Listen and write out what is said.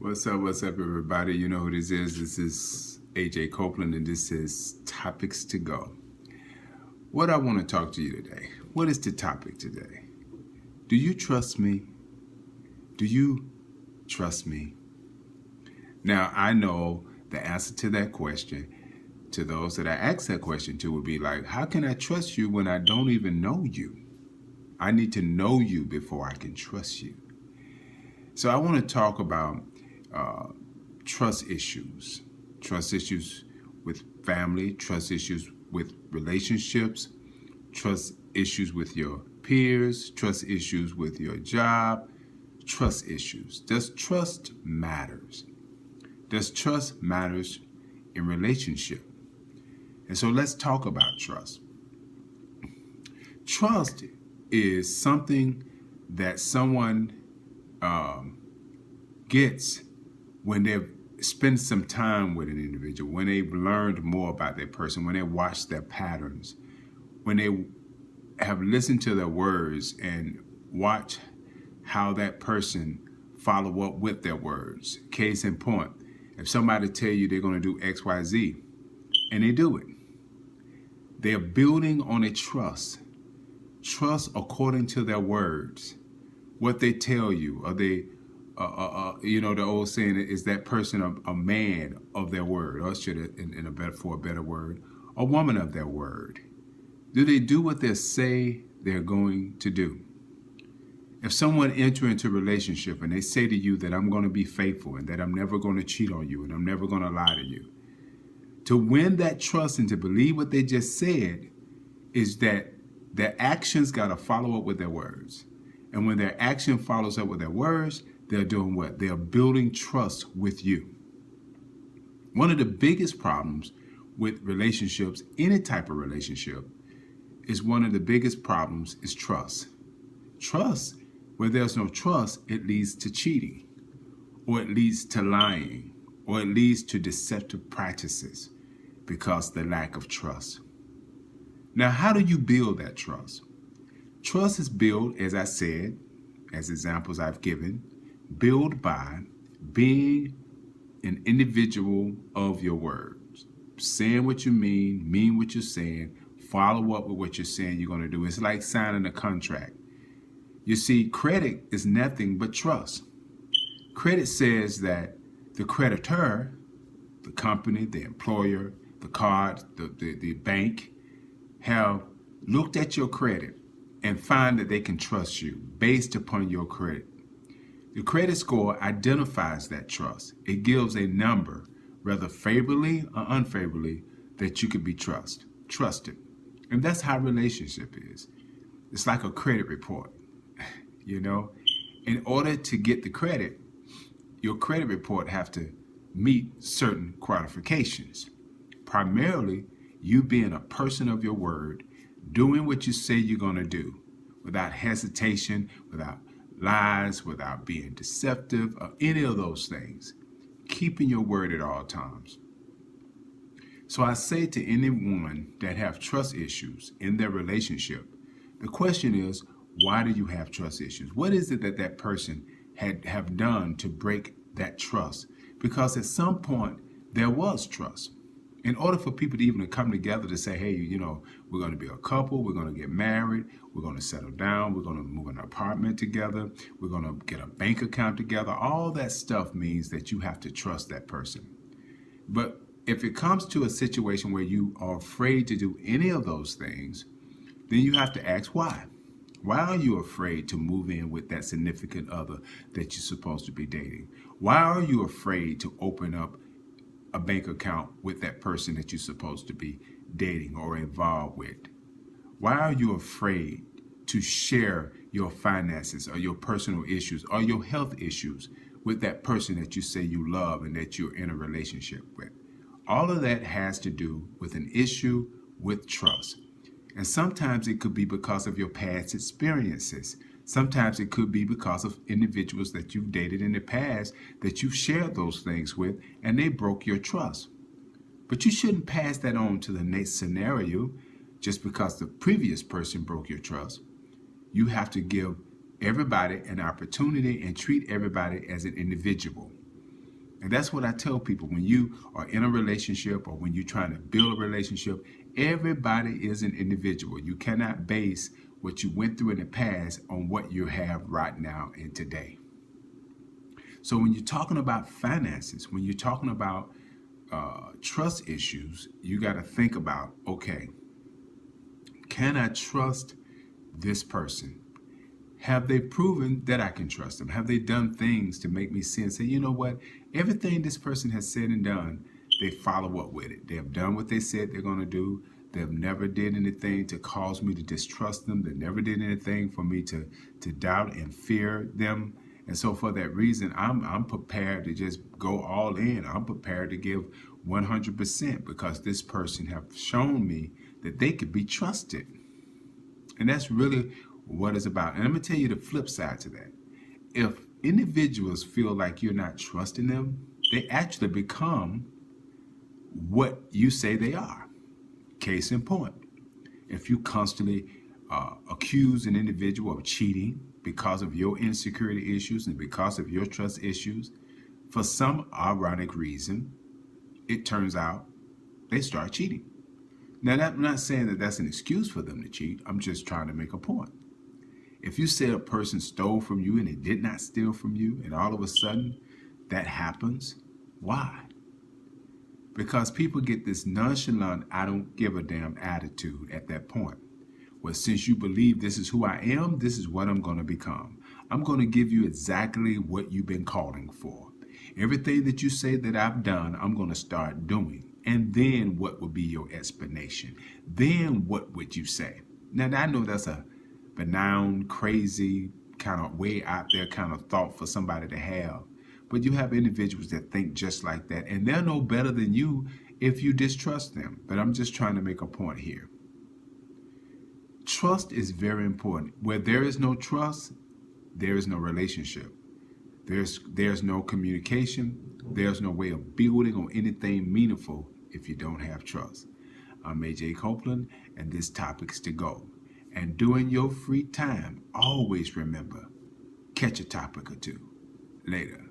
What's up, everybody? You know who this is. This is AJ Copeland, and this is Topics to Go. What I want to talk to you today. What is the topic today? Do you trust me? Do you trust me? Now, I know the answer to that question, to those that I ask that question to, would be like, how can I trust you when I don't even know you? I need to know you before I can trust you. So I want to talk about trust issues with family, trust issues with relationships, trust issues with your peers, trust issues with your job, trust issues. Does trust matters? Does trust matters in relationship? And so let's talk about trust. Trust is something that someone gets when they've spent some time with an individual, when they've learned more about their person, when they watch their patterns, when they have listened to their words and watch how that person follow up with their words. Case in point, if somebody tell you they're going to do X, Y, Z, and they do it, they're building on a trust according to their words. What they tell you, are they the old saying is that person a man of their word, or for a better word, a woman of their word. Do they do what they say they're going to do? If someone enter into a relationship and they say to you that I'm going to be faithful and that I'm never going to cheat on you and I'm never going to lie to you, to win that trust and to believe what they just said is that their actions got to follow up with their words. And when their action follows up with their words, they're doing what? They're building trust with you. One of the biggest problems with relationships, any type of relationship, is trust. Trust, where there's no trust, it leads to cheating, or it leads to lying, or it leads to deceptive practices because of the lack of trust. Now, how do you build that trust? Trust is built, as I said, as examples I've given, build by being an individual of your words, saying what you mean what you're saying, follow up with what you're saying you're going to do. It's like signing a contract. You see, credit is nothing but trust. Credit says that the creditor, the company, the employer, the card, the bank, have looked at your credit and find that they can trust you based upon your credit. The credit score identifies that trust. It gives a number, whether favorably or unfavorably, that you could be trusted. And that's how relationship is. It's like a credit report. In order to get the credit, your credit report have to meet certain qualifications. Primarily, you being a person of your word, doing what you say you're going to do without hesitation, without lies, without being deceptive, or any of those things. Keeping your word at all times. So I say to anyone that have trust issues in their relationship, the question is, why do you have trust issues? What is it that person have done to break that trust? Because at some point, there was trust. In order for people to even come together to say, hey, we're going to be a couple, we're going to get married, we're going to settle down, we're going to move in an apartment together, we're going to get a bank account together, all that stuff means that you have to trust that person. But if it comes to a situation where you are afraid to do any of those things, then you have to ask why. Why are you afraid to move in with that significant other that you're supposed to be dating? Why are you afraid to open up a bank account with that person that you're supposed to be dating or involved with? Why are you afraid to share your finances or your personal issues or your health issues with that person that you say you love and that you're in a relationship with? All of that has to do with an issue with trust. And sometimes it could be because of your past experiences. Sometimes it could be because of individuals that you've dated in the past that you've shared those things with and they broke your trust. But you shouldn't pass that on to the next scenario just because the previous person broke your trust. You have to give everybody an opportunity and treat everybody as an individual. And that's what I tell people when you are in a relationship or when you're trying to build a relationship. Everybody is an individual. You cannot base what you went through in the past on what you have right now and today. So when you're talking about finances, when you're talking about trust issues, you got to think about, okay, can I trust this person? Have they proven that I can trust them? Have they done things to make me see and say, you know what? Everything this person has said and done, they follow up with it. They have done what they said they're going to do. They've never did anything to cause me to distrust them. They never did anything for me to doubt and fear them. And so for that reason, I'm prepared to just go all in. I'm prepared to give 100% because this person have shown me that they could be trusted. And that's really what it's about. And I'm going to tell you the flip side to that. If individuals feel like you're not trusting them, they actually become what you say they are. Case in point, if you constantly accuse an individual of cheating because of your insecurity issues and because of your trust issues, for some ironic reason, it turns out they start cheating. Now, I'm not saying that that's an excuse for them to cheat. I'm just trying to make a point. If you say a person stole from you and they did not steal from you, and all of a sudden that happens, why? Because people get this nonchalant, I don't give a damn attitude at that point. Well, since you believe this is who I am, this is what I'm going to become. I'm going to give you exactly what you've been calling for. Everything that you say that I've done, I'm going to start doing. And then what would be your explanation? Then what would you say? Now, I know that's a benign, crazy, kind of way out there kind of thought for somebody to have. But you have individuals that think just like that, and they're no better than you if you distrust them. But I'm just trying to make a point here. Trust is very important. Where there is no trust, there is no relationship. There's no communication. There's no way of building on anything meaningful if you don't have trust. I'm AJ Copeland, and this topic's to go. And during your free time, always remember, catch a topic or two. Later.